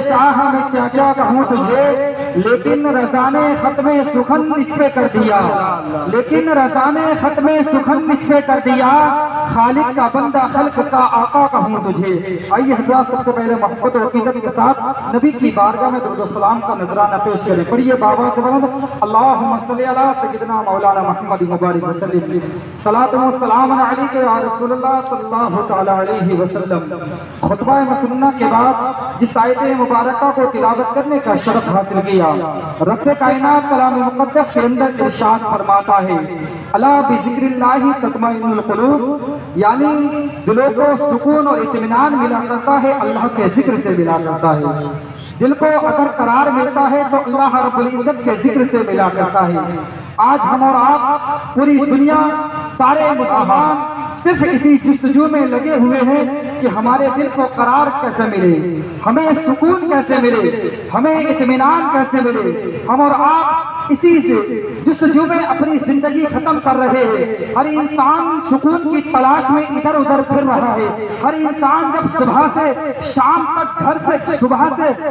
شاہ میں کیا کیا کہوں تجھے، لیکن رضا نے ختم سخن اس پہ کر دیا، لیکن رضا نے ختم سخن اس پہ کر دیا، خالق کا بندہ خلق کا آقا کہوں تجھے۔ آئیے حضرات سب سے پہلے محبت و عقیدت کے ساتھ نبی کی بارگاہ میں درود و سلام کا نذرانہ پیش کریں۔ پڑھیے بابا سے بلند اللہم صلی علی سیدنا مولانا محمد مبارک وسلم، صلاۃ و سلام علیک یا رسول اللہ صلی اللہ تعالی علیہ وسلم۔ خطبہ مسنونہ کے بعد جس آیت مبارکہ کو تلاوت کرنے کا شرف حاصل کیا، رب کائنات کلام مقدس کے اندر ارشاد فرماتا ہے الا بذکر اللہ تطمئن القلوب، یعنی دلوں کو سکون اور اطمینان ملا کرتا ہے اللہ کے ذکر سے ملا کرتا ہے۔ دل کو اگر قرار ملتا ہے تو اللہ رب العزت کے ذکر سے ملا کرتا ہے۔ آج ہم اور آپ پوری دنیا سارے مسلمان صرف اسی جستجو میں لگے ہوئے ہیں کہ ہمارے دل کو قرار کیسے ملے، ہمیں سکون کیسے ملے، ہمیں اطمینان کیسے ملے۔ ہم اور آپ اسی سے جستجو میں اپنی زندگی ختم کر رہے ہیں۔ ہر انسان سکون کی تلاش میں ادھر ادھر پھر رہا ہے۔ ہر انسان جب صبح سے شام تک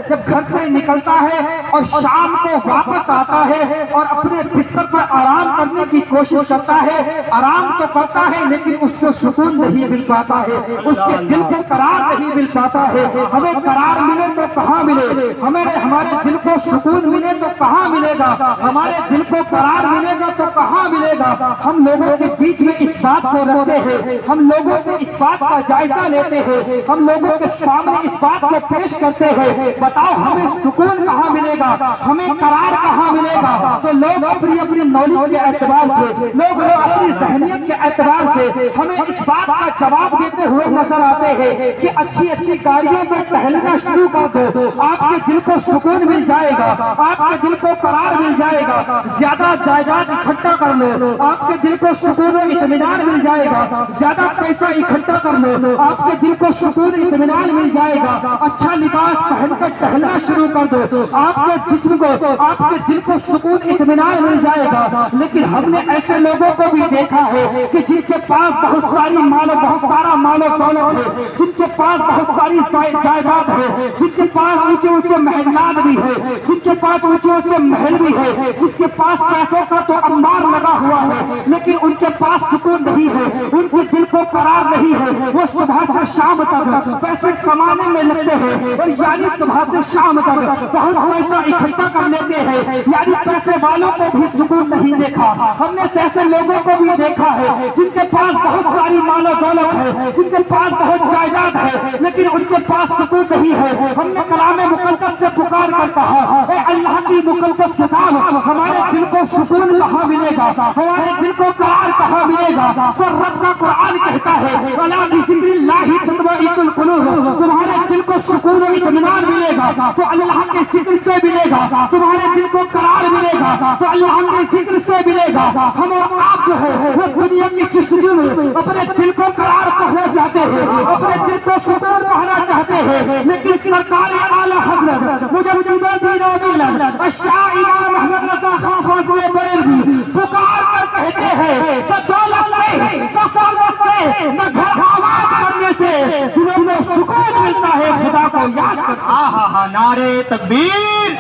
جب گھر سے نکلتا ہے اور شام کو واپس آتا ہے اور اپنے بستر پر آرام کرنے کی کوشش کرتا ہے، آرام تو کرتا ہے لیکن اس کو سکون نہیں مل پاتا ہے، اس کے دل کو قرار نہیں مل پاتا ہے۔ ہمیں قرار ملے تو کہاں ملے، ہمارے دل کو سکون ملے تو کہاں ملے گا، ہمارے دل کو قرار ملے گا تو کہاں ملے گا۔ ہم لوگوں کے بیچ میں اس بات کو رکھتے ہیں، ہم لوگوں سے اس بات کا جائزہ لیتے ہیں، ہم لوگوں کے سامنے اس بات کو پیش کرتے ہیں، بتاؤ ہمیں سکون کہاں ملے گا، ہمیں قرار کہاں ملے گا۔ تو لوگ اپنی نالج کے اعتبار سے، لوگ اپنی ذہنیت کے اعتبار سے ہمیں اس بات کا جواب دیتے ہوئے نظر آتے ہیں کہ اچھی اچھی گاڑیوں میں ٹہلنا شروع کر دو، آپ کے دل کو سکون مل جائے گا، آپ کے دل کو قرار مل جائے گا۔ زیادہ جائیداد اکٹھا کر لو، آپ کے دل کو سکون و اطمینان مل جائے گا۔ زیادہ پیسہ اکٹھا کر لو، آپ کے دل کو سکون و اطمینان مل جائے گا۔ اچھا لباس پہن کر ٹہلنا شروع کر دو، آپ کے جسم کو، آپ کے دل کو سکون اطمینان مل جائے گا۔ لیکن ہم نے ایسے لوگوں کو بھی دیکھا ہے کہ جن کے پاس بہت سارا مال و دولت ہے، جن کے پاس بہت ساری جائیداد ہے، جن کے پاس اونچے اونچے محلات بھی ہے، جن کے پاس اونچے اونچے محل بھی ہے، جس کے پاس پیسوں کا تو انبار لگا ہوا ہے، لیکن ان کے پاس سکون نہیں ہے، ان کے دل کو قرار نہیں ہے۔ وہ صبح سے شام تک پیسے کمانے میں لگتے ہیں، اور یعنی صبح سے شام تک بہت پیسہ اکٹھا کر لیتے ہیں، یعنی پیسے والوں کو بھی سکون نہیں دیکھا۔ ہم نے ایسے لوگوں کو بھی دیکھا ہے جن کے پاس بہت ساری مال و دولت ہے، جن کے پاس بہت جائیداد ہے، لیکن ان کے پاس سکون نہیں ہے۔ ہم نے کلام مقدس سے پکار کر کہا اے اللہ کی مقدس کتاب، ہمارے دل کو سکون کہاں ملے گا، ہمارے دل کو قرار کہاں ملے گا؟ تو رب کا قرآن کہتا ہے الا بذکر اللہ تطمئن القلوب، تمہارے دل کو سکون و اطمینان ملے گا تو اللہ کے ذکر سے ملے گا، تمہارے دل کو قرار ملے گا تو اللہ کے ذکر سے ملے گا۔ ہم اور آپ جو ہے وہ دنیا کی جستجو میں اپنے دل کو قرار پہنچ جاتے ہیں، اپنے دل کو سکون پہنا چاہتے ہیں، لیکن سرکار اعلی حضرت مجدد دین و ملت الشاہ امام محمد رضا خان فاضل بریلوی پکار کر کہتے ہیں کہ دولت سے، ثروت سے، نہ گھر آباد کرنے سے دلوں میں سکون ملتا ہے خدا کو یاد کر۔ نعرے تکبیر،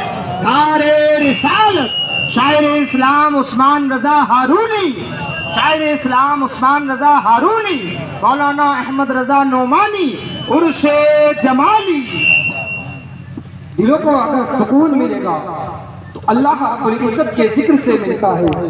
نعرے رسالت۔ شاعر اسلام عثمان رضا ہارونی، شاعر اسلام عثمان رضا ہارونی، مولانا احمد رضا نعمانی عرش جمالی۔ دلوں کو اگر سکون ملے گا تو اللہ رب العزت کے ذکر سے ملتا ہے،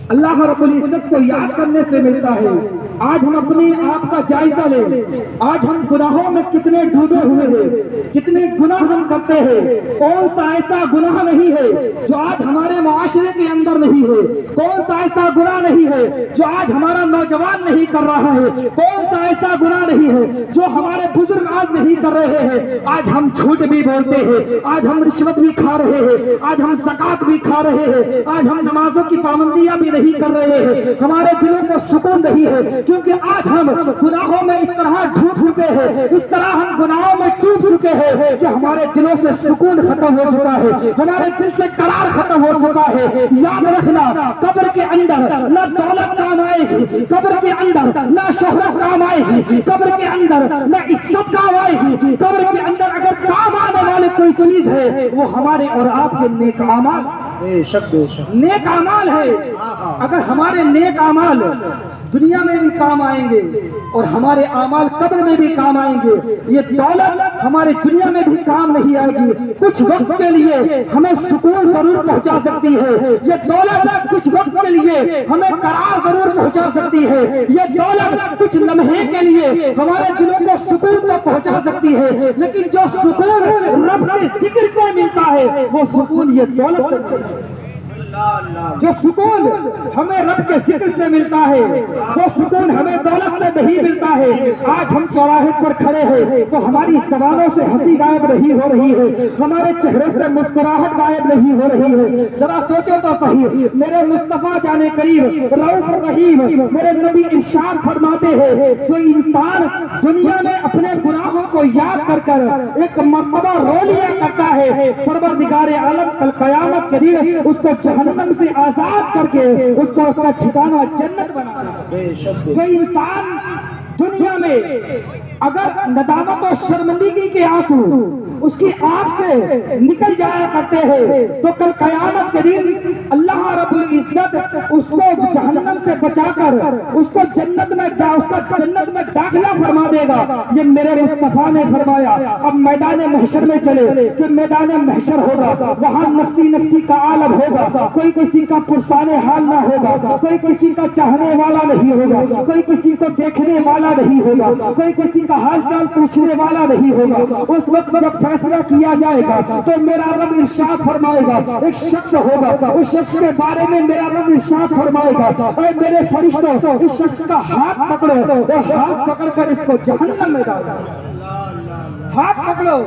اللہ رب العزت کو یاد کرنے سے ملتا ہے۔ آج ہم اپنے آپ کا جائزہ لیں، آج ہم گناہوں میں کتنے ڈوبے ہوئے ہیں، کتنے گناہ ہم کرتے ہیں۔ کون سا ایسا گناہ نہیں ہے جو آج ہمارے معاشرے کے اندر نہیں ہے، کون سا ایسا گناہ نہیں ہے جو آج ہمارا نوجوان نہیں کر رہا ہے، کون سا ایسا گناہ نہیں ہے جو ہمارے بزرگ آج نہیں کر رہے ہیں۔ آج ہم جھوٹ بھی بولتے ہیں، آج ہم رشوت بھی کھا رہے ہیں، آج ہم زکوٰۃ بھی کھا رہے ہیں، آج ہم نمازوں کی پابندیاں بھی نہیں کر رہے ہیں۔ ہمارے دلوں کو سکون نہیں ہے کیونکہ آج ہم گناہوں میں اس طرح ڈوب چکے ہیں، اس طرح ہم گناہوں میں ڈوب چکے ہیں کہ ہمارے دلوں سے سکون ختم ہو چکا ہے، ہمارے دل سے قرار ختم ہو چکا ہے۔ یاد رکھنا قبر کے اندر نہ دولت کام آئے گی، قبر کے اندر نہ شہرت کام آئے گی، قبر کے اندر نہ عزت کام آئے گی، قبر کے اندر اگر کام آنے والی کوئی چیز ہے وہ ہمارے اور آپ کے نیک اعمال، بے شک بے شک، نیک اعمال ہے۔ اگر ہمارے نیک اعمال دنیا میں بھی کام آئیں گے اور ہمارے اعمال قبر میں بھی کام آئیں گے، یہ دولت ہمارے دنیا میں بھی کام نہیں آئے گی، کچھ وقت کے لیے ہمیں سکون ضرور پہنچا سکتی ہے، یہ دولت کچھ وقت کے لیے ہمیں قرار ضرور پہنچا سکتی ہے، یہ دولت کچھ لمحے کے لیے ہمارے دلوں کو سکون تک پہنچا سکتی ہے، لیکن جو سکون رب کے ذکر سے ملتا ہے وہ سکون یہ دولت سے ملتا ہے۔ جو سکون ہمیں رب کے ذکر سے ملتا ہے وہ سکون ہمیں دولت سے نہیں ملتا ہے۔ آج ہم چوراہے پر کھڑے ہیں تو ہماری زبانوں سے ہنسی غائب نہیں ہو رہی ہے، ہمارے چہرے سے مسکراہٹ غائب نہیں ہو رہی ہے۔ ذرا سوچو تو صحیح، میرے مصطفیٰ جان کریم رؤوف الرحیم میرے نبی ارشاد فرماتے ہیں جو انسان دنیا میں اپنے گناہوں کو یاد کر کر ایک مرتبہ رو لیا کرتا ہے، پروردگار عالم کل قیامت کے دن اس کو جہنم سے آزاد کر کے اس کو اس کا ٹھکانہ جنت بنا دے۔ جو انسان دنیا میں اگر ندامت اور شرمندگی کے آنسو اس کی آنکھ سے نکل جایا کرتے ہیں تو کل قیامت کے دن اللہ رب العزت اس کو جہنم سے بچا کر اس کو جنت میں داخلہ فرما دے گا۔ یہ میرے مصطفیٰ نے فرمایا۔ اب میدان محشر میں چلے کہ میدان محشر ہوگا، وہاں نفسی نفسی کا عالم ہوگا، کوئی کسی کا پرسان حال نہ ہوگا، کوئی کسی کا چاہنے والا نہیں ہوگا، کوئی کسی کو دیکھنے والا نہیں ہوگا، کوئی کسی کا حال چال پوچھنے والا نہیں ہوگا۔ اس وقت جب فیصلہ کیا جائے گا تو میرا رب ارشاد فرمائے گا، ایک شخص ہوگا، اس شخص کے بارے میں میرا رب ارشاد فرمائے گا، اے میرے فرشتوں اس شخص کا ہاتھ پکڑو اور ہاتھ پکڑ کر اس کو جہنم میں ڈال دو۔ ہاتھ پکڑو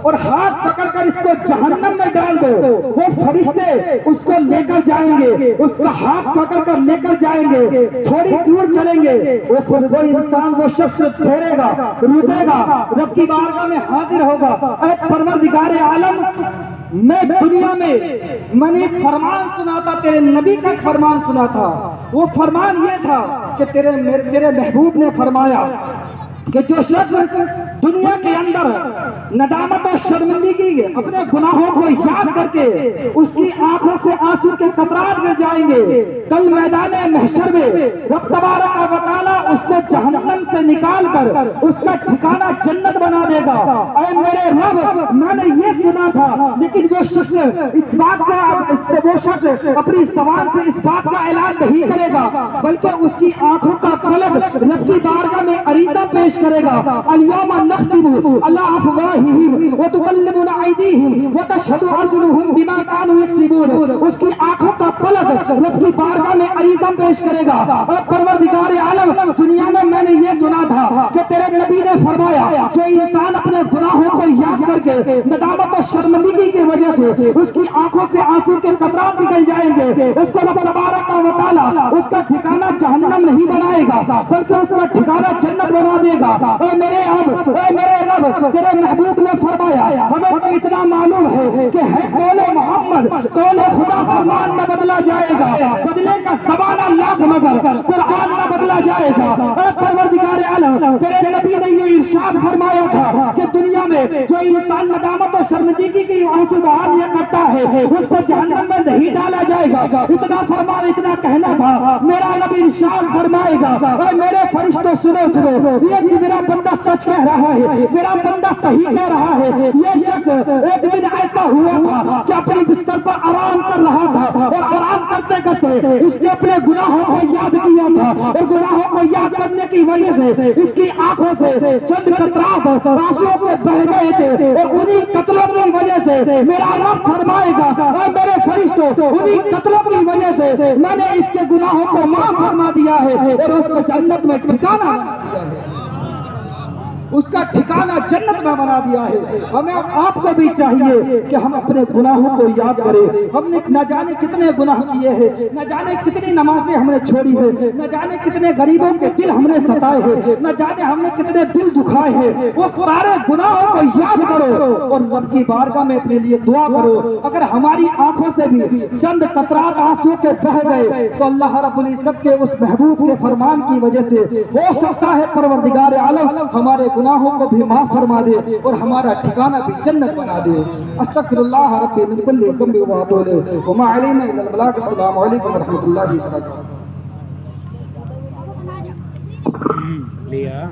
اور ہاتھ پکڑ کر اس کو جہنم میں ڈال دو۔ وہ فرشتے اس کو لے کر جائیں گے، اس کا ہاتھ پکڑ کر لے کر جائیں گے، تھوڑی دور چلیں گے، وہ انسان وہ شخص ٹھہرے گا، رکے گا، رب کی بارگاہ میں حاضر ہوگا۔ اے پروردگار عالم، میں دنیا میں نے ایک فرمان سنا تھا، تیرے نبی کا ایک فرمان سنا تھا، وہ فرمان یہ تھا کہ تیرے محبوب نے فرمایا کہ جو شخص دنیا کے اندر ندامت اور شرمندگی اپنے گناہوں کو یاد کر کے اس کی آنکھوں سے آنسو کے قطرات گر جائیں گے، کل میدان محشر میں رب تبارک و تعالیٰ اس کو جہنم سے نکال کر اس کا ٹھکانہ جنت بنا دے گا۔ اے میرے رب، میں نے یہ سنا تھا، لیکن وہ شخص وہ شخص اپنی زبان سے اس بات کا اعلان نہیں کرے گا، بلکہ اس کی آنکھوں کا پلک رب کی بارگاہ میں عریضہ پیش کرے گا۔ الیوم نختم علی افواہہم وتکلمنا ایدیہم وتشہد ارجلہم بما کانوا یکسبون۔ اس کی آنکھوں کا پلک رب کی بارگاہ میں عریضہ پیش کرے گا۔ اور پروردگار عالم، دنیا میں نے یہ سنا تھا کہ تیرے نبی نے فرمایا جو انسان اپنے گناہوں کو یاد کر کے ندامت اور شرمندگی کی وجہ سے اس کی آنکھوں سے آنسو کے قطرات نکل جائیں گے، اس کو رب تبارک و تعالیٰ اس کا ٹھکانہ جہنم نہیں بنائے گا بلکہ اس کا ٹھکانہ جنت بنا دے گا۔ اے میرے رب، تیرے محبوب نے فرمایا ہمیں تو اتنا معلوم ہے کہ ہے قول محمد، قول خدا فرمان نہ بدلا جائے گا، بدلے کا زمانہ لاکھ مگر قرآن نہ بدلا جائے گا۔ اے پروردگار عالم، تیرے نبی نے یہ ارشاد فرمایا تھا کہ دنیا میں جو انسان ندامت اور شرمندگی کی آنسو بہا لیا کرتا ہے اس کو جہنم میں نہیں ڈالا جائے گا۔ اتنا فرمان، اتنا کہنا تھا، میرا نبی ارشاد فرمائے گا، اے میرے فرشتوں سنو، یہ میرا بندہ سچ کہہ رہا ہے، میرا بندہ صحیح کہہ رہا ہے۔ یہ شخص ایک دن ایسا ہوا تھا کہ اپنے بستر پر آرام کر رہا تھا اور آرام کرتے کرتے اس نے اپنے گناہوں کو یاد کیا تھا، اور گناہوں کو یاد کرنے کی وجہ سے اس کی آنکھوں سے چند قطرات آنسو کے بہ گئے تھے، اور انہی قطروں کی وجہ سے میرا رب فرمائے گا، اے میرے فرشتوں، انہی قطروں کی وجہ سے میں نے اس کے گناہوں کو معاف فرما دیا ہے اور اس کو جنت میں ٹھکانہ بنا دیا ہے۔ اس کا ٹھکانہ جنت میں بنا دیا ہے۔ ہمیں آپ کو بھی چاہیے کہ ہم اپنے گناہوں کو یاد کریں۔ ہم نے نہ جانے کتنے گناہ کیے ہیں، نہ جانے کتنی نمازیں ہم نے چھوڑی ہیں، نہ جانے کتنے غریبوں کے دل ہم نے ستائے ہیں، نہ جانے ہم نے کتنے دل دکھائے ہیں۔ وہ سارے گناہوں کو یاد کرو اور رب کی بارگاہ میں اپنے لیے دعا کرو۔ اگر ہماری آنکھوں سے بھی چند قطرات آنسو کے بہہ گئے تو اللہ رب العزت کے اس محبوب کے فرمان کی وجہ سے ہو سکتا ہے پروردگار عالم ہمارے گناہوں کو بھی معاف فرما دے اور ہمارا ٹھکانہ بھی جنت بنا دے۔ استغفر اللہ ربی من کل ذنب واتوب الیہ وما علینا الا البلاغ۔ السلام علیکم ورحمۃ اللہ وبرکاتہ۔ لیا